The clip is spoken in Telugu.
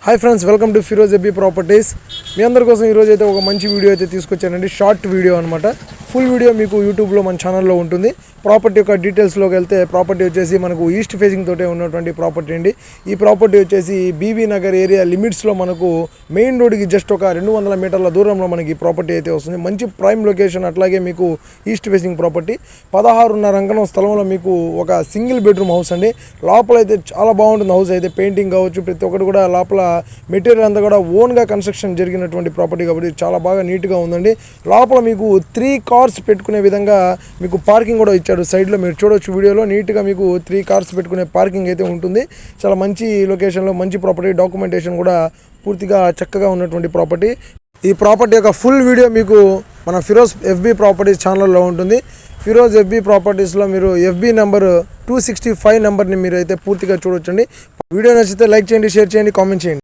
Hi friends, welcome to Firoz ఎబ్బీ ప్రాపర్టీస్. మీ అందరి కోసం ఈరోజు అయితే ఒక మంచి వీడియో అయితే తీసుకొచ్చానండి. షార్ట్ వీడియో అనమాట. ఫుల్ వీడియో మీకు యూట్యూబ్లో మన ఛానల్లో ఉంటుంది. ప్రాపర్టీ యొక్క డీటెయిల్స్లోకి వెళ్తే ప్రాపర్టీ వచ్చేసి మనకు ఈస్ట్ ఫేసింగ్ తోటే ఉన్నటువంటి ప్రాపర్టీ అండి. ఈ ప్రాపర్టీ వచ్చేసి బీబీ నగర్ ఏరియా లిమిట్స్లో మనకు మెయిన్ రోడ్కి జస్ట్ ఒక 200 మీటర్ల దూరంలో మనకి ప్రాపర్టీ అయితే వస్తుంది. మంచి ప్రైమ్ లొకేషన్, అట్లాగే మీకు ఈస్ట్ ఫేసింగ్ ప్రాపర్టీ. 16.5 అంకణం స్థలంలో మీకు ఒక సింగిల్ బెడ్రూమ్ హౌస్ అండి. లోపల అయితే చాలా బాగుంటుంది హౌస్ అయితే. పెయింటింగ్ కావచ్చు, ప్రతి ఒక్కటి కూడా లోపల మెటీరియల్ అంతా కూడా ఓన్గా కన్స్ట్రక్షన్ జరిగినటువంటి ప్రాపర్టీ కాబట్టి చాలా బాగా నీట్గా ఉందండి. లోపల మీకు 3 కార్స్ పెట్టుకునే విధంగా మీకు పార్కింగ్ కూడా ఇచ్చాడు. సైడ్లో మీరు చూడవచ్చు వీడియోలో, నీట్గా మీకు 3 కార్స్ పెట్టుకునే పార్కింగ్ అయితే ఉంటుంది. చాలా మంచి లొకేషన్లో మంచి ప్రాపర్టీ. డాక్యుమెంటేషన్ కూడా పూర్తిగా చక్కగా ఉన్నటువంటి ప్రాపర్టీ. ఈ ప్రాపర్టీ యొక్క ఫుల్ వీడియో మీకు మన ఫిరోజ్ ఎఫ్బీ ప్రాపర్టీస్ ఛానల్లో ఉంటుంది. ఫిరోజ్ ఎఫ్బీ ప్రాపర్టీస్లో మీరు ఎఫ్బీ నెంబర్ 265 నెంబర్ని మీరు అయితే పూర్తిగా చూడొచ్చండి. వీడియో నచ్చితే లైక్ చేయండి, షేర్ చేయండి, కామెంట్ చేయండి.